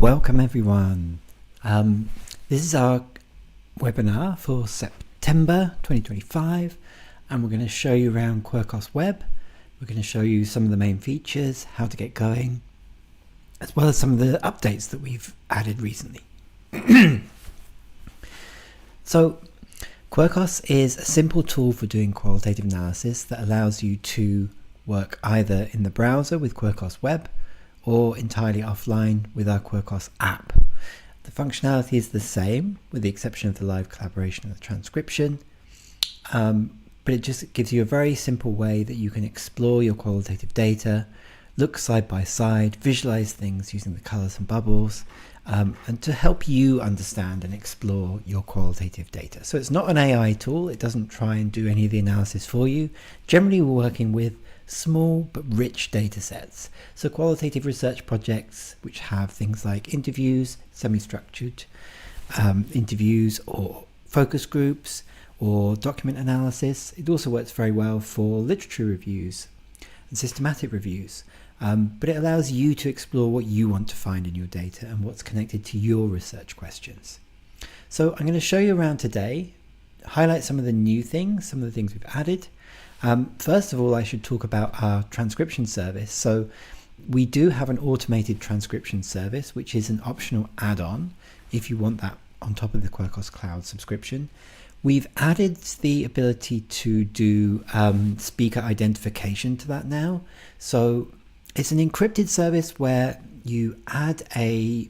Welcome everyone. This is our webinar for September 2025 and we're going to show you around Quirkos Web. We're going to show you some of the main features, how to get going, as well as some of the updates that we've added recently. So Quirkos is a simple tool for doing qualitative analysis that allows you to work either in the browser with Quirkos Web or entirely offline with our Quirkos app. The functionality is the same with the exception of the live collaboration and the transcription, but it just gives you a very simple way that you can explore your qualitative data, look side by side, visualize things using the colors and bubbles, and to help you understand and explore your qualitative data. So it's not an AI tool, it doesn't try and do any of the analysis for you. Generally we're working with small but rich data sets. So qualitative research projects which have things like interviews, semi-structured interviews, or focus groups, or document analysis. It also works very well for literature reviews and systematic reviews, but it allows you to explore what you want to find in your data and what's connected to your research questions. So I'm going to show you around today, highlight some of the new things, some of the things we've added. First of all, I should talk about our transcription service. So we do have an automated transcription service, which is an optional add-on if you want that on top of the Quirkos Cloud subscription. We've added the ability to do speaker identification to that now. So it's an encrypted service where you add a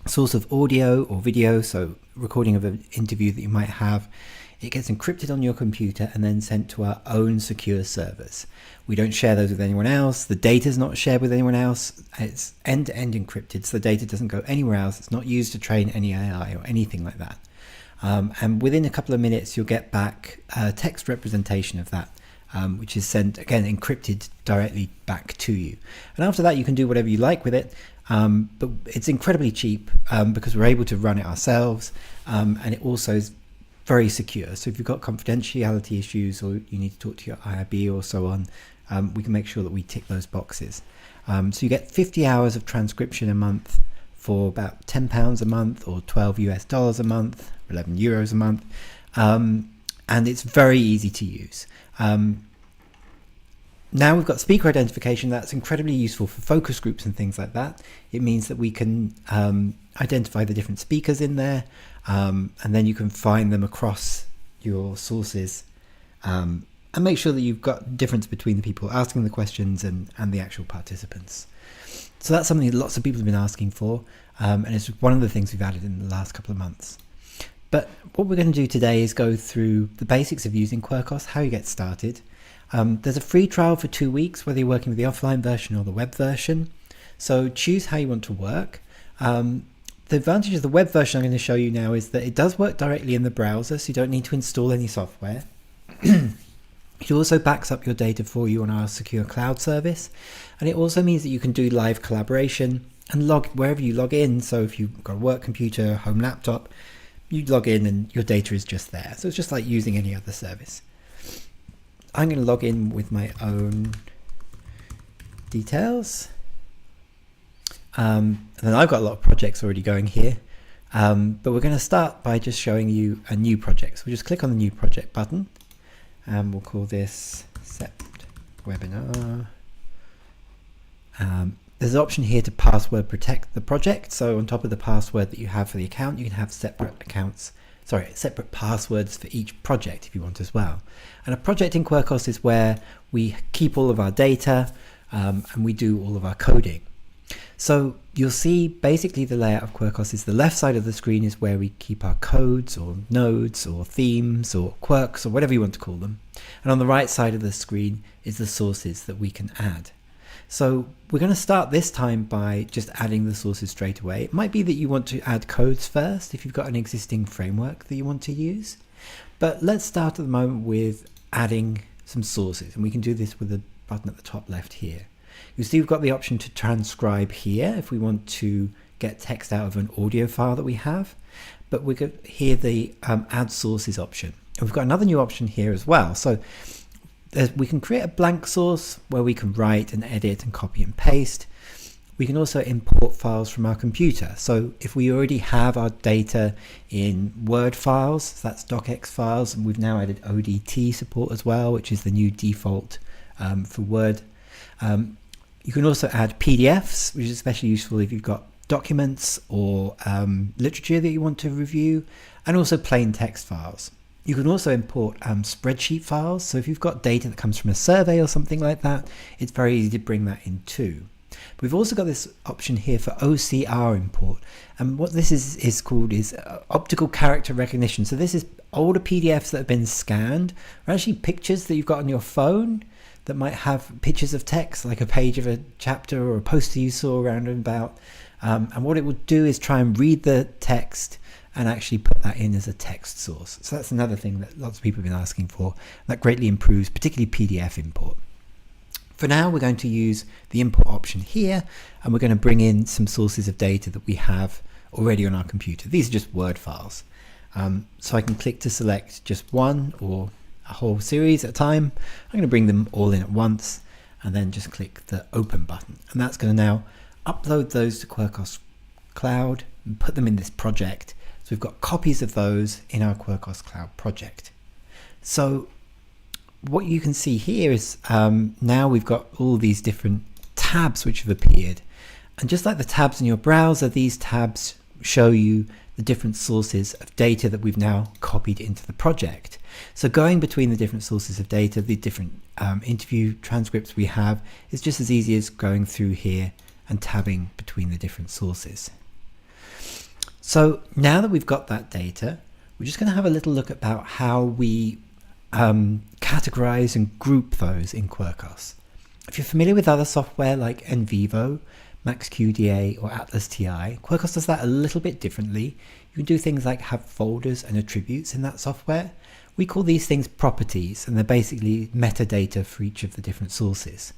source of audio or video, so recording of an interview that you might have. It gets encrypted on your computer and then sent to our own secure servers. We don't share those with anyone else. The data is not shared with anyone else. It's end-to-end encrypted, so the data doesn't go anywhere else. It's not used to train any AI or anything like that. And within a couple of minutes, you'll get back a text representation of that, which is sent, again, encrypted directly back to you. And after that, you can do whatever you like with it. But it's incredibly cheap because we're able to run it ourselves. And it also is very secure. So if you've got confidentiality issues or you need to talk to your IRB or so on, we can make sure that we tick those boxes. So you get 50 hours of transcription a month for about £10 a month or $12 a month, or 11 euros a month. And it's very easy to use. Now we've got speaker identification. That's incredibly useful for focus groups and things like that. It means that we can identify the different speakers in there, and then you can find them across your sources and make sure that you've got difference between the people asking the questions and the actual participants. So that's something that lots of people have been asking for, and it's one of the things we've added in the last couple of months. But what we're going to do today is go through the basics of using Quirkos, how you get started. There's a free trial for 2 weeks, whether you're working with the offline version or the web version. So choose how you want to work. The advantage of the web version I'm going to show you now is that it does work directly in the browser, so you don't need to install any software. It also backs up your data for you on our secure cloud service. And it also means that you can do live collaboration and log wherever you log in. So if you've got a work computer, home laptop, you log in and your data is just there. So it's just like using any other service. I'm going to log in with my own details. And then I've got a lot of projects already going here. But we're going to start by just showing you a new project. So we'll just click on the new project button and we'll call this Sept Webinar. There's an option here to password protect the project. So on top of the password that you have for the account, you can have separate passwords for each project if you want as well. And a project in Quirkos is where we keep all of our data and we do all of our coding. So you'll see basically the layout of Quirkos is the left side of the screen is where we keep our codes or nodes or themes or quirks or whatever you want to call them. And on the right side of the screen is the sources that we can add. So we're going to start this time by just adding the sources straight away. It might be that you want to add codes first if you've got an existing framework that you want to use. But let's start at the moment with adding some sources. And we can do this with the button at the top left here. You see we've got the option to transcribe here if we want to get text out of an audio file that we have. But we got here the add sources option. And we've got another new option here as well. So we can create a blank source where we can write and edit and copy and paste. we can also import files from our computer. So if we already have our data in Word files, so that's docx files, and we've now added ODT support as well, which is the new default for Word. You can also add PDFs, which is especially useful if you've got documents or literature that you want to review, and also plain text files. You can also import spreadsheet files, so if you've got data that comes from a survey or something like that, it's very easy to bring that in too. We've also got this option here for OCR import, and what this is called is optical character recognition. So this is older PDFs that have been scanned, or actually pictures that you've got on your phone that might have pictures of text, like a page of a chapter or a poster you saw around and about. And what it will do is try and read the text and actually put that in as a text source. So that's another thing that lots of people have been asking for. That greatly improves particularly PDF import. For now, we're going to use the import option here, and we're going to bring in some sources of data that we have already on our computer. These are just Word files. So I can click to select just one or a whole series at a time. I'm going to bring them all in at once and then just click the open button. And that's going to now upload those to Quirkos Cloud and put them in this project. So we've got copies of those in our Quirkos Cloud project. So what you can see here is now we've got all these different tabs which have appeared. And just like the tabs in your browser, these tabs show you the different sources of data that we've now copied into the project. So going between the different sources of data, the different interview transcripts we have, is just as easy as going through here and tabbing between the different sources. So now that we've got that data, we're just going to have a little look about how we categorize and group those in Quirkos. If you're familiar with other software like NVivo, MaxQDA or Atlas TI, Quirkos does that a little bit differently. You can do things like have folders and attributes in that software. We call these things properties, and they're basically metadata for each of the different sources.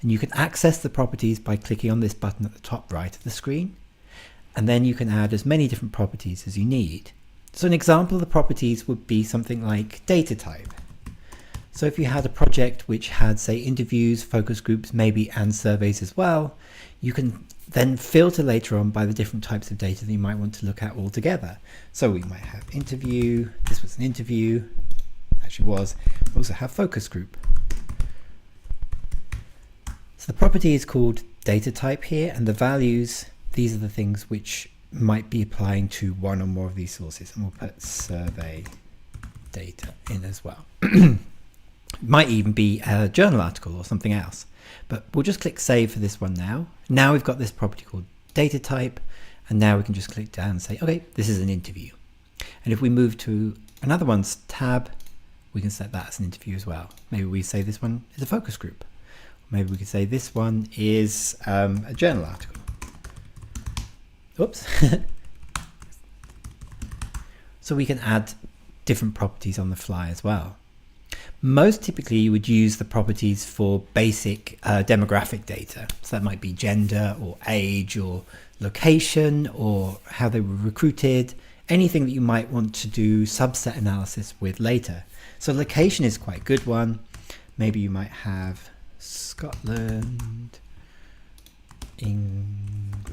And you can access the properties by clicking on this button at the top right of the screen. And then you can add as many different properties as you need. So an example of the properties would be something like data type. So if you had a project which had, say, interviews, focus groups, maybe, and surveys as well, you can then filter later on by the different types of data that you might want to look at all together. So we might have interview, this was an interview, actually was, we also have focus group. So the property is called data type here, and the values, these are the things which might be applying to one or more of these sources, and we'll put survey data in as well. Might even be a journal article or something else, but we'll just click save for this one now. Now we've got this property called data type, and now we can just click down and say, okay, this is an interview. And if we move to another one's tab, we can set that as an interview as well. Maybe we say this one is a focus group. Maybe we could say this one is a journal article. Oops. So we can add different properties on the fly as well. Most typically you would use the properties for basic demographic data. So that might be gender or age or location or how they were recruited, anything that you might want to do subset analysis with later. So location is quite a good one. Maybe you might have Scotland, England,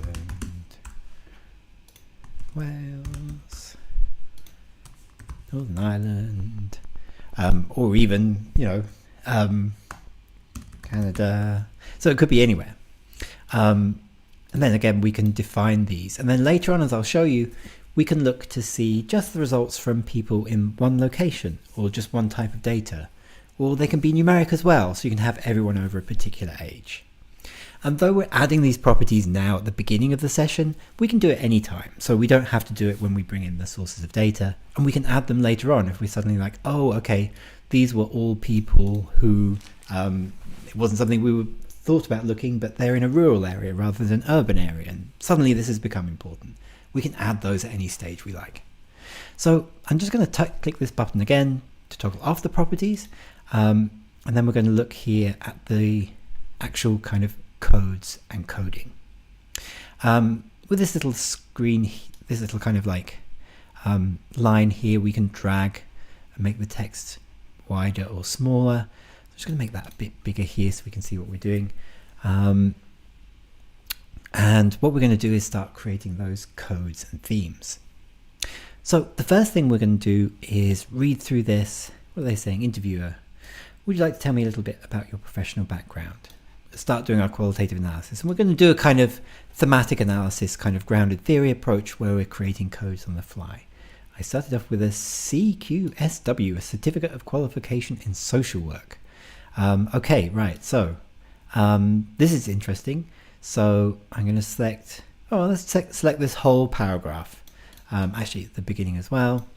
Wales, Northern Ireland, or even, Canada. So it could be anywhere. And then again, we can define these. And then later on, as I'll show you, we can look to see just the results from people in one location or just one type of data. Or they can be numeric as well, so you can have everyone over a particular age. And though we're adding these properties now at the beginning of the session, we can do it anytime. So we don't have to do it when we bring in the sources of data, and we can add them later on if we're suddenly like, oh, okay, these were all people who, it wasn't something we were thought about looking, but they're in a rural area rather than an urban area. And suddenly this has become important. We can add those at any stage we like. So I'm just going to click this button again to toggle off the properties. And then we're going to look here at the actual kind of codes and coding. With this little screen, this little kind of like line here, we can drag and make the text wider or smaller. I'm just going to make that a bit bigger here so we can see what we're doing. And And what we're going to do is start creating those codes and themes. So the first thing we're going to do is read through this. What are they saying? Interviewer, would you like to tell me a little bit about your professional background? Let's start doing our qualitative analysis. And we're going to do a kind of thematic analysis, kind of grounded theory approach where we're creating codes on the fly. I started off with a CQSW, a Certificate of Qualification in Social Work. Okay, right, so this is interesting. So I'm going to select, let's select this whole paragraph, actually at the beginning as well.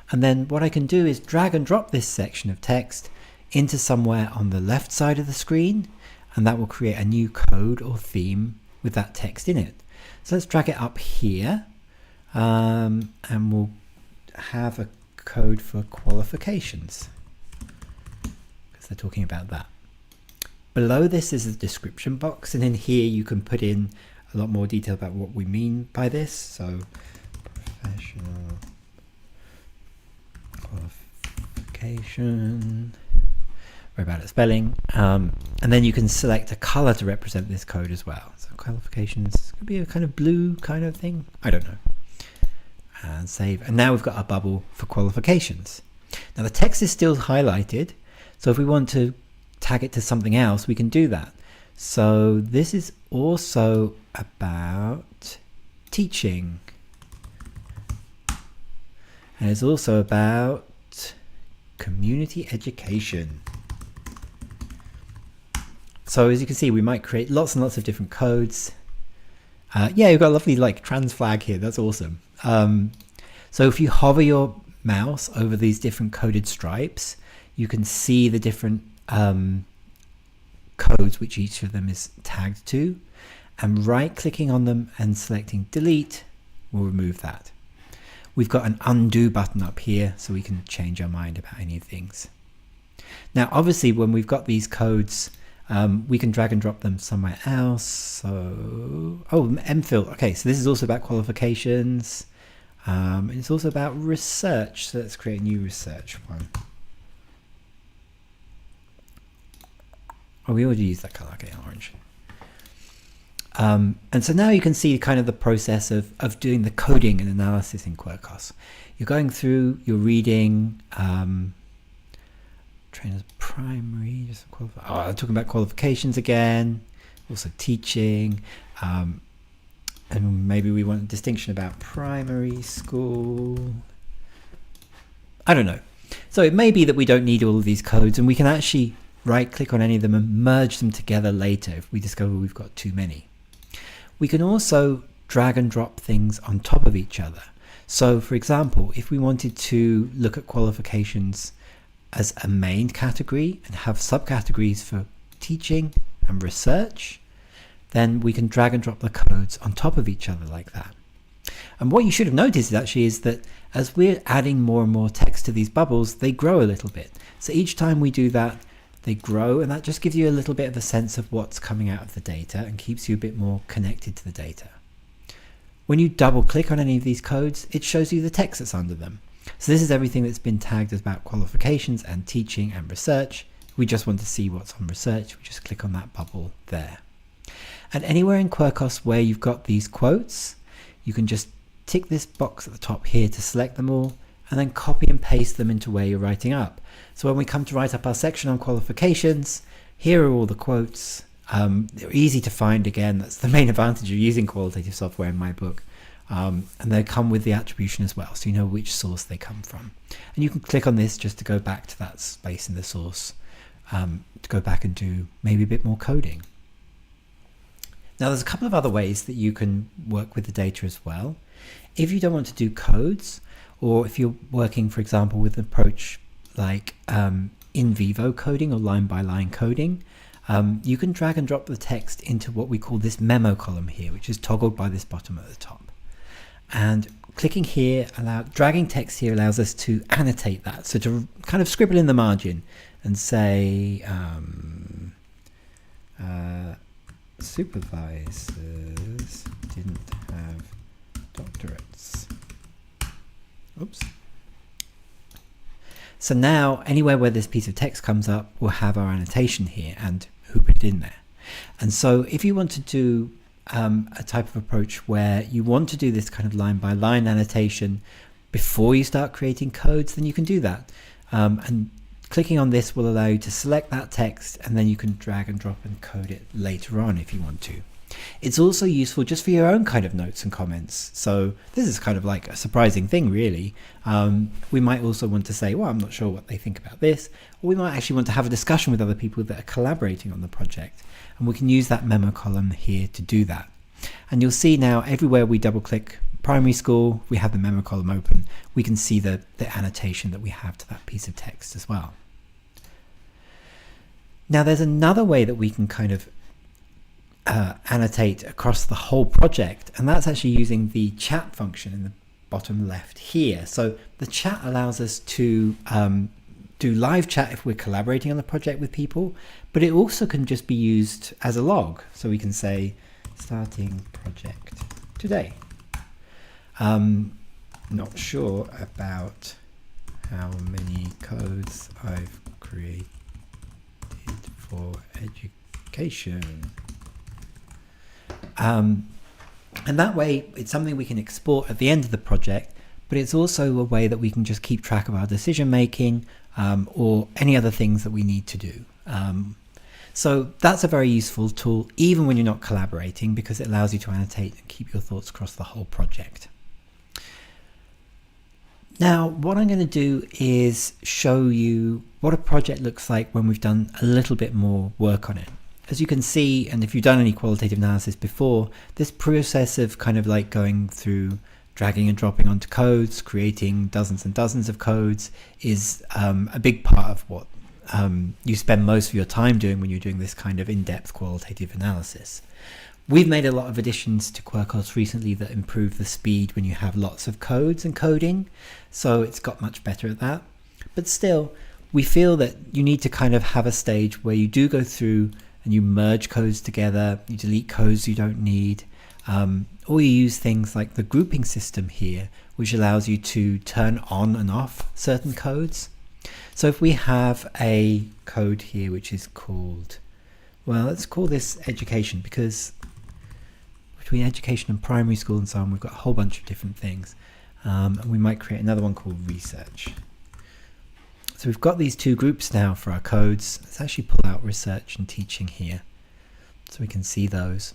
And then what I can do is drag and drop this section of text into somewhere on the left side of the screen, and that will create a new code or theme with that text in it. So let's drag it up here, and we'll have a code for qualifications, because they're talking about that. Below this is a description box, and in here you can put in a lot more detail about what we mean by this. So professional qualification, worry about it spelling, and then you can select a color to represent this code as well. So qualifications could be a kind of blue kind of thing, I don't know. And save, and now we've got our bubble for qualifications. Now the text is still highlighted, so if we want to tag it to something else, we can do that. So this is also about teaching, and it's also about community education. So as you can see, we might create lots and lots of different codes. Yeah, you've got a lovely like trans flag here, that's awesome. So if you hover your mouse over these different coded stripes, you can see the different codes which each of them is tagged to, and right clicking on them and selecting delete will remove that. We've got an undo button up here so we can change our mind about any things. Now obviously when we've got these codes, we can drag and drop them somewhere else. So MPhil, okay, so this is also about qualifications. It's also about research, so let's create a new research one. We already used that color, okay, orange. And so now you can see kind of the process of doing the coding and analysis in Quirkos. You're going through, you're reading, trainers primary, just qualify. I'm talking about qualifications again, also teaching, and maybe we want a distinction about primary school. I don't know. So it may be that we don't need all of these codes, and we can actually right click on any of them and merge them together later if we discover we've got too many. We can also drag and drop things on top of each other. So for example, if we wanted to look at qualifications as a main category and have subcategories for teaching and research, then we can drag and drop the codes on top of each other like that. And what you should have noticed actually is that as we're adding more and more text to these bubbles, they grow a little bit. So each time we do that, they grow, and that just gives you a little bit of a sense of what's coming out of the data and keeps you a bit more connected to the data. When you double click on any of these codes, it shows you the text that's under them. So this is everything that's been tagged as about qualifications and teaching and research. We just want to see what's on research. We just click on that bubble there. And anywhere in Quirkos where you've got these quotes, you can just tick this box at the top here to select them all, and then copy and paste them into where you're writing up. So when we come to write up our section on qualifications, here are all the quotes. They're easy to find again. That's the main advantage of using qualitative software in my book. And they come with the attribution as well, so you know which source they come from. And you can click on this just to go back to that space in the source, to go back and do maybe a bit more coding. Now there's a couple of other ways that you can work with the data as well. If you don't want to do codes, or if you're working, for example, with an approach like in vivo coding or line-by-line coding, you can drag and drop the text into what we call this memo column here, which is toggled by this bottom at the top. And clicking here, dragging text here allows us to annotate that, so to kind of scribble in the margin and say supervisors didn't have doctorates. Oops. So now anywhere where this piece of text comes up, we'll have our annotation here and who put it in there. And so if you want to do a type of approach where you want to do this kind of line by line annotation before you start creating codes, then you can do that. And clicking on this will allow you to select that text, and then you can drag and drop and code it later on if you want to. It's also useful just for your own kind of notes and comments. So this is kind of like a surprising thing, really. We might also want to say, well, I'm not sure what they think about this, or we might actually want to have a discussion with other people that are collaborating on the project, and we can use that memo column here to do that. And you'll see now everywhere we double click primary school, we have the memo column open, we can see the annotation that we have to that piece of text as well. Now there's another way that we can kind of annotate across the whole project, and that's actually using the chat function in the bottom left here. So the chat allows us to do live chat if we're collaborating on the project with people, but it also can just be used as a log. So we can say starting project today. Not sure about how many codes I've created for education. And that way it's something we can export at the end of the project, but it's also a way that we can just keep track of our decision making or any other things that we need to do. So that's a very useful tool even when you're not collaborating, because it allows you to annotate and keep your thoughts across the whole project. Now what I'm going to do is show you what a project looks like when we've done a little bit more work on it. As you can see, and if you've done any qualitative analysis before, this process of kind of like going through dragging and dropping onto codes, creating dozens and dozens of codes is a big part of what you spend most of your time doing when you're doing this kind of in-depth qualitative analysis. We've made a lot of additions to Quirkos recently that improve the speed when you have lots of codes and coding, so it's got much better at that. But still, we feel that you need to kind of have a stage where you do go through and you merge codes together, you delete codes you don't need, or you use things like the grouping system here, which allows you to turn on and off certain codes. So if we have a code here which is called, well, let's call this education, because between education and primary school and so on, we've got a whole bunch of different things. And we might create another one called research. So we've got these two groups now for our codes. Let's actually pull out research and teaching here so we can see those.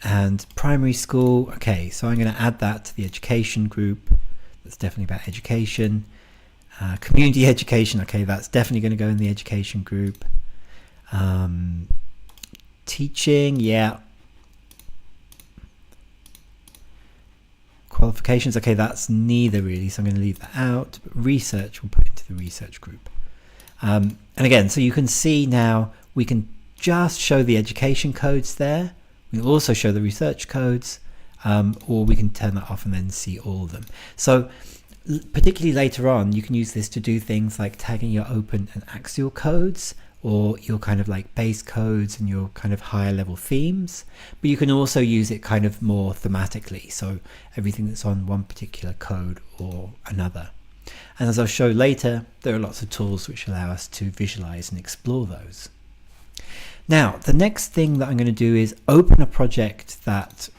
And primary school, okay, so I'm going to add that to the education group. That's definitely about education. Community education, okay, that's definitely going to go in the education group. Teaching, yeah. Qualifications, okay, that's neither really, so I'm going to leave that out. But research we'll put into the research group. And again, so you can see now we can just show the education codes there. We'll also show the research codes, or we can turn that off and then see all of them. So particularly later on, you can use this to do things like tagging your open and axial codes, or your kind of like base codes and your kind of higher level themes, but you can also use it kind of more thematically, so everything that's on one particular code or another. And as I'll show later, there are lots of tools which allow us to visualize and explore those. Now the next thing that I'm going to do is open a project that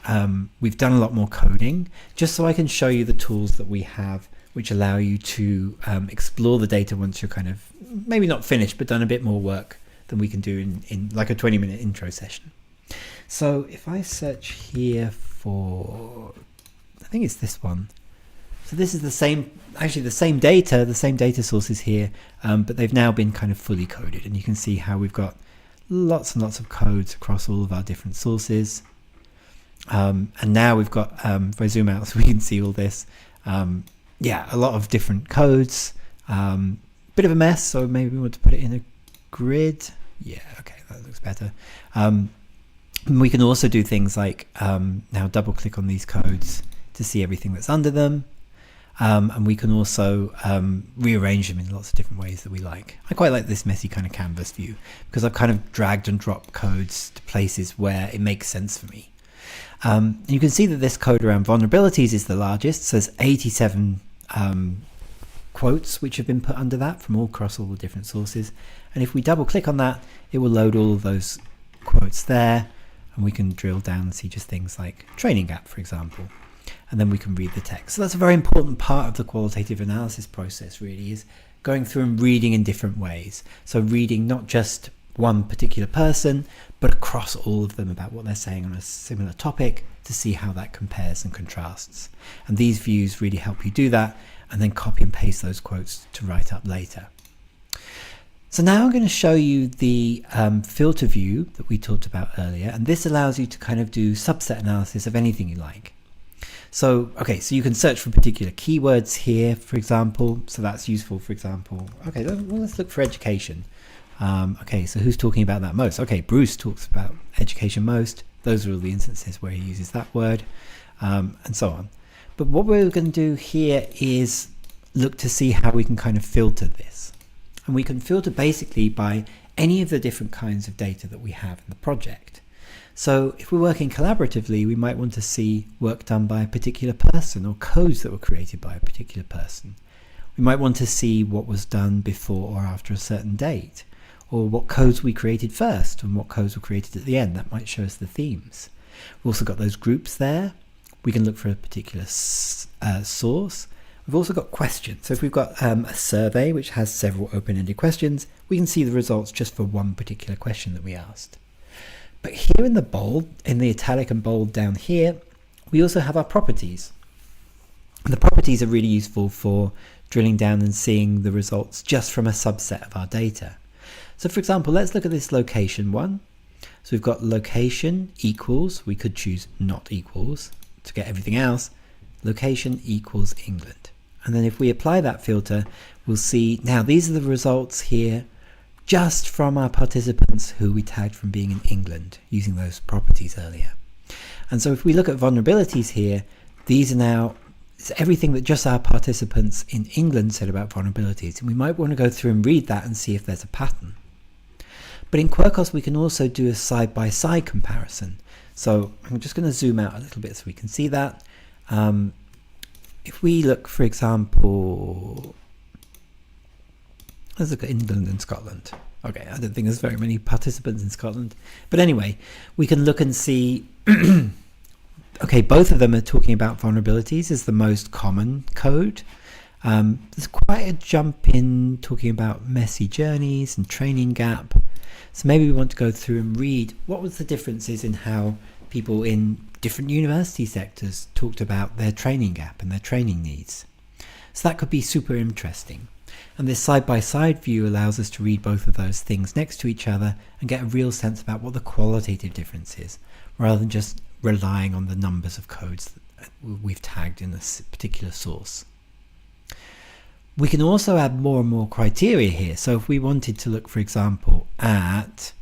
we've done a lot more coding, just so I can show you the tools that we have which allow you to explore the data once you're kind of maybe not finished but done a bit more work than we can do in like a 20-minute intro session. So if I search here for, I think it's this one. So this is the same, actually the same data sources here, but they've now been kind of fully coded, and you can see how we've got lots and lots of codes across all of our different sources. And now we've got, if I zoom out so we can see all this, yeah, a lot of different codes, bit of a mess, so maybe we want to put it in a grid. Yeah, okay, that looks better. And we can also do things like now double click on these codes to see everything that's under them. And we can also rearrange them in lots of different ways that we like. I quite like this messy kind of canvas view because I've kind of dragged and dropped codes to places where it makes sense for me. And you can see that this code around vulnerabilities is the largest, so there's 87 quotes which have been put under that from all across all the different sources. And if we double click on that, it will load all of those quotes there, and we can drill down and see just things like training gap, for example, and then we can read the text. So that's a very important part of the qualitative analysis process, really, is going through and reading in different ways. So reading not just one particular person, but across all of them about what they're saying on a similar topic to see how that compares and contrasts. And these views really help you do that, and then copy and paste those quotes to write up later. So now I'm going to show you the filter view that we talked about earlier, and this allows you to kind of do subset analysis of anything you like. So, okay, so you can search for particular keywords here, for example, so that's useful, for example. Okay, well, let's look for education. Okay, so who's talking about that most? Okay, Bruce talks about education most. Those are all the instances where he uses that word, and so on. But what we're going to do here is look to see how we can kind of filter this. And we can filter basically by any of the different kinds of data that we have in the project. So if we're working collaboratively, we might want to see work done by a particular person or codes that were created by a particular person. We might want to see what was done before or after a certain date, or what codes we created first and what codes were created at the end. That might show us the themes. We've also got those groups there. We can look for a particular source. We've also got questions. So if we've got a survey which has several open-ended questions, we can see the results just for one particular question that we asked. But here in the bold, in the italic and bold down here, we also have our properties. And the properties are really useful for drilling down and seeing the results just from a subset of our data. So for example, let's look at this location one. So we've got location equals, we could choose not equals to get everything else, location equals England. And then if we apply that filter, we'll see now these are the results here just from our participants who we tagged from being in England using those properties earlier. And so if we look at vulnerabilities here, these are now it's everything that just our participants in England said about vulnerabilities. And we might want to go through and read that and see if there's a pattern. But in Quirkos, we can also do a side-by-side comparison. So I'm just going to zoom out a little bit so we can see that. If we look, for example, let's look at England and Scotland. Okay, I don't think there's very many participants in Scotland. But anyway, we can look and see, okay, both of them are talking about vulnerabilities as the most common code. There's quite a jump in talking about messy journeys and training gap. So maybe we want to go through and read what was the differences in how people in different university sectors talked about their training gap and their training needs. So that could be super interesting. And this side-by-side view allows us to read both of those things next to each other and get a real sense about what the qualitative difference is, rather than just relying on the numbers of codes that we've tagged in a particular source. We can also add more and more criteria here. So if we wanted to look, for example, at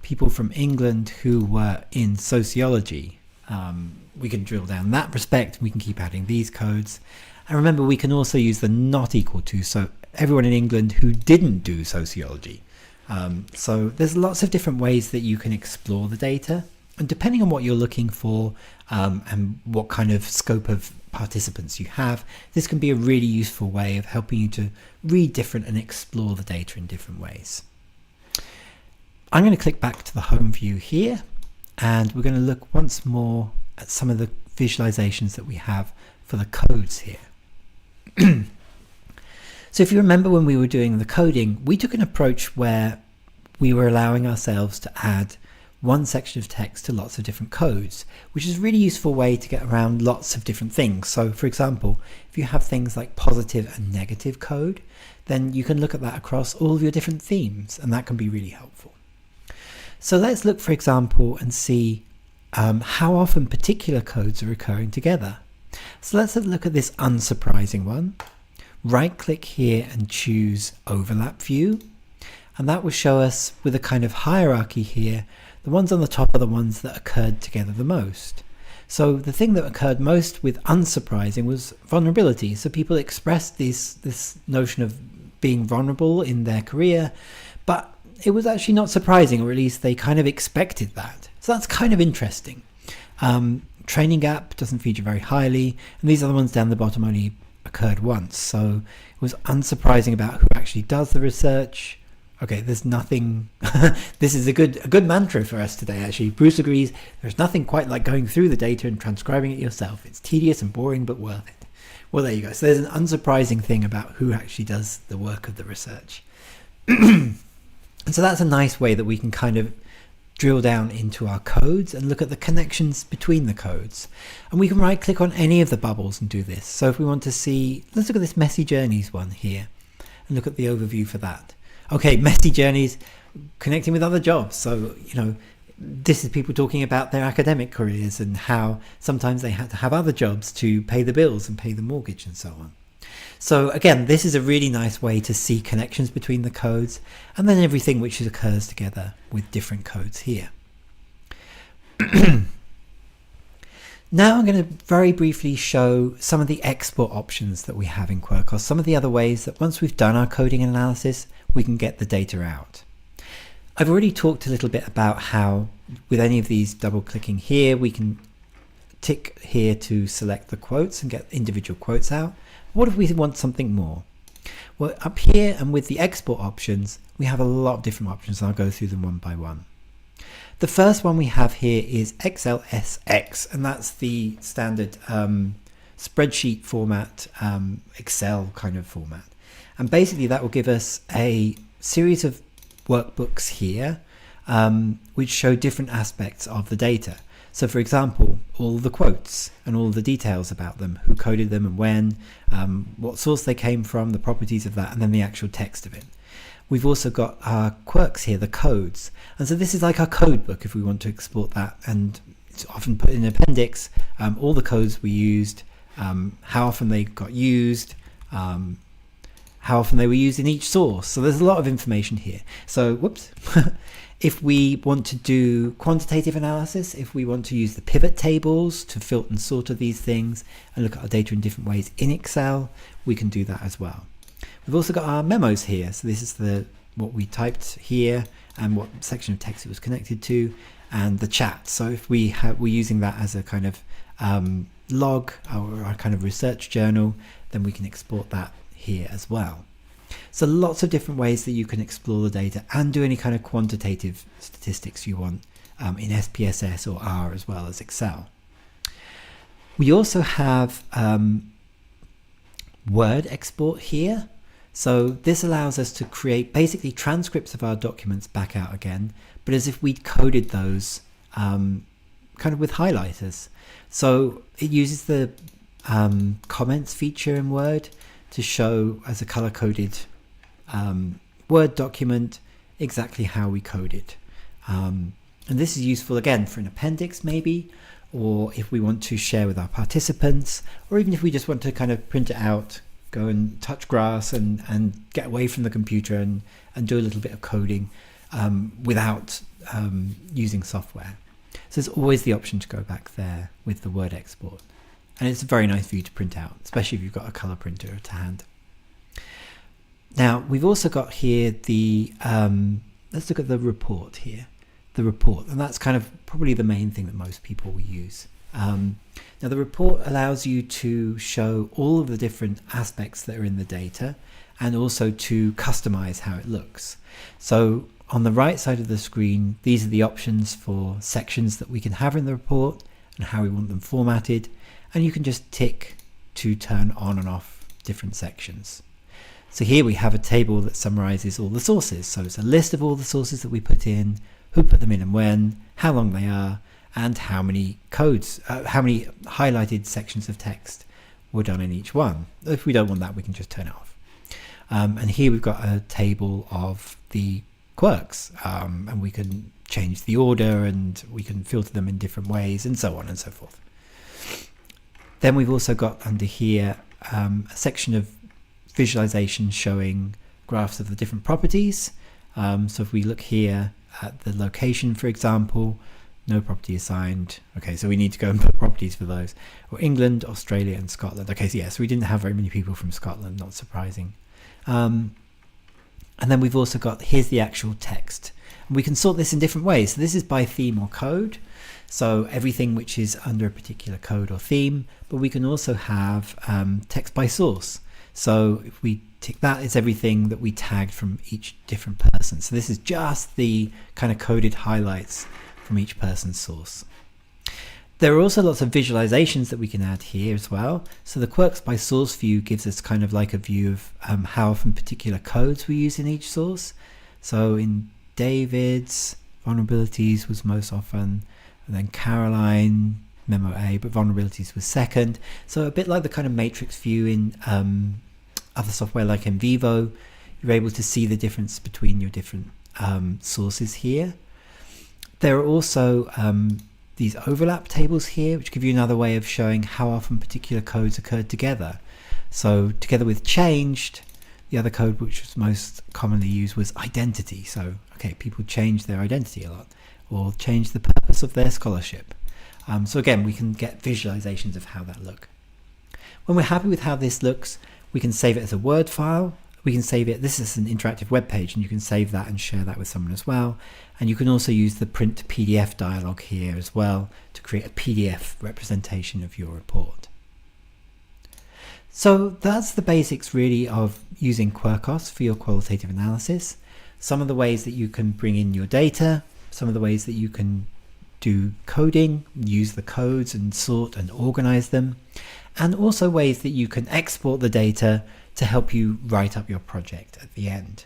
people from England who were in sociology, we can drill down that respect. We can keep adding these codes. And remember, we can also use the not equal to, so everyone in England who didn't do sociology. So there's lots of different ways that you can explore the data. And depending on what you're looking for and what kind of scope of participants you have, this can be a really useful way of helping you to read different and explore the data in different ways. I'm going to click back to the home view here, and we're going to look once more at some of the visualizations that we have for the codes here. So if you remember when we were doing the coding, we took an approach where we were allowing ourselves to add one section of text to lots of different codes, which is a really useful way to get around lots of different things. So for example, if you have things like positive and negative code, then you can look at that across all of your different themes, and that can be really helpful. So let's look, for example, and see how often particular codes are occurring together. So let's look at this unsurprising one. Right click here and choose overlap view, and that will show us with a kind of hierarchy here. The ones on the top are the ones that occurred together the most. So the thing that occurred most with unsurprising was vulnerability. So people expressed this notion of being vulnerable in their career, but it was actually not surprising, or at least they kind of expected that. So that's kind of interesting. Training gap doesn't feature very highly, and these other ones down the bottom only occurred once. So it was unsurprising about who actually does the research. Okay, there's nothing. This is a good mantra for us today, actually. Bruce agrees there's nothing quite like going through the data and transcribing it yourself. It's tedious and boring, but worth it. Well, there you go. So there's an unsurprising thing about who actually does the work of the research. And so that's a nice way that we can kind of drill down into our codes and look at the connections between the codes. And we can right click on any of the bubbles and do this. So if we want to see, let's look at this messy journeys one here and look at the overview for that. Okay, messy journeys, connecting with other jobs. So, you know, this is people talking about their academic careers and how sometimes they had to have other jobs to pay the bills and pay the mortgage and so on. So again, this is a really nice way to see connections between the codes and then everything which occurs together with different codes here. Now I'm going to very briefly show some of the export options that we have in Quirkos, some of the other ways that once we've done our coding analysis, we can get the data out. I've already talked a little bit about how with any of these double clicking here, we can tick here to select the quotes and get individual quotes out. What if we want something more? Well, up here and with the export options, we have a lot of different options, and I'll go through them one by one. The first one we have here is XLSX, and that's the standard spreadsheet format, Excel kind of format. And basically that will give us a series of workbooks here which show different aspects of the data. So for example, all the quotes and all the details about them, who coded them and when, what source they came from, the properties of that, and then the actual text of it. We've also got our quirks here, the codes. And so this is like our code book if we want to export that, and it's often put in an appendix, all the codes we used, how often they got used, how often they were used in each source. So there's a lot of information here. So whoops. If we want to do quantitative analysis, if we want to use the pivot tables to filter and sort of these things and look at our data in different ways in Excel, we can do that as well. We've also got our memos here. So this is what we typed here and what section of text it was connected to, and the chat. So if we're using that as a kind of log or a kind of research journal, then we can export that here as well. So lots of different ways that you can explore the data and do any kind of quantitative statistics you want in SPSS or R as well as Excel. We also have Word export here. So this allows us to create basically transcripts of our documents back out again, but as if we'd coded those kind of with highlighters. So it uses the comments feature in Word to show as a color-coded Word document exactly how we code it. And this is useful again for an appendix maybe, or if we want to share with our participants, or even if we just want to kind of print it out, go and touch grass and get away from the computer and do a little bit of coding without using software. So there's always the option to go back there with the Word export. And it's very nice for you to print out, especially if you've got a color printer to hand. Now, we've also got here the, let's look at the report here, the report, and that's kind of probably the main thing that most people will use. Now, the report allows you to show all of the different aspects that are in the data and also to customize how it looks. So on the right side of the screen, these are the options for sections that we can have in the report and how we want them formatted. And you can just tick to turn on and off different sections. So here we have a table that summarizes all the sources. So it's a list of all the sources that we put in, who put them in and when, how long they are, and how many codes, how many highlighted sections of text were done in each one. If we don't want that, we can just turn it off. And here we've got a table of the quirks, and we can change the order and we can filter them in different ways and so on and so forth. Then we've also got under here a section of visualization showing graphs of the different properties. So if we look here at the location, for example, no property assigned. Okay, so we need to go and put properties for those. Or England, Australia, and Scotland. Okay, so yes, we didn't have very many people from Scotland, not surprising. And then we've also got, here's the actual text. And we can sort this in different ways. So this is by theme or code. So everything which is under a particular code or theme, but we can also have text by source. So if we tick that, it's everything that we tagged from each different person. So this is just the kind of coded highlights from each person's source. There are also lots of visualizations that we can add here as well. So the Quirks by source view gives us kind of like a view of how often particular codes we use in each source. So in David's, vulnerabilities was most often, and then Caroline, memo A, but vulnerabilities was second. So a bit like the kind of matrix view in other software like in Vivo, you're able to see the difference between your different sources here. There are also these overlap tables here, which give you another way of showing how often particular codes occurred together. So together with changed, the other code which was most commonly used was identity. So, okay, people changed their identity a lot, or changed the purpose of their scholarship. So again, we can get visualizations of how that look. When we're happy with how this looks, we can save it as a Word file. We can save it, this is an interactive web page, and you can save that and share that with someone as well. And you can also use the print PDF dialog here as well to create a PDF representation of your report. So that's the basics really of using Quirkos for your qualitative analysis. Some of the ways that you can bring in your data, some of the ways that you can do coding, use the codes and sort and organize them, and also ways that you can export the data to help you write up your project at the end.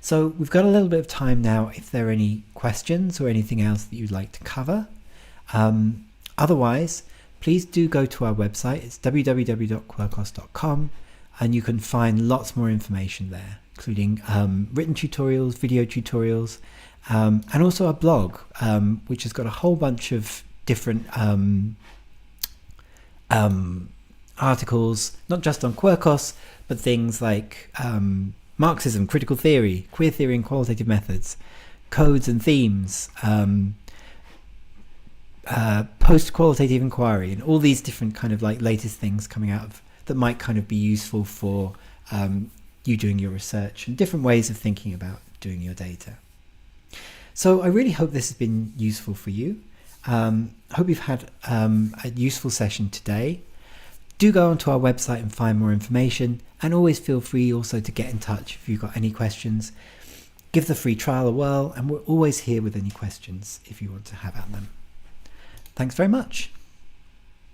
So we've got a little bit of time now if there are any questions or anything else that you'd like to cover. Otherwise, please do go to our website. It's www.quirkos.com, and you can find lots more information there, including written tutorials, video tutorials, and also a blog, which has got a whole bunch of different articles, not just on Quirkos, but things like Marxism, critical theory, queer theory and qualitative methods, codes and themes, post-qualitative inquiry, and all these different kind of like latest things coming out of that might kind of be useful for you doing your research and different ways of thinking about doing your data. So I really hope this has been useful for you. Hope you've had a useful session today. Do go onto our website and find more information, and always feel free also to get in touch if you've got any questions. Give the free trial a whirl, and we're always here with any questions if you want to have at them. Thanks very much.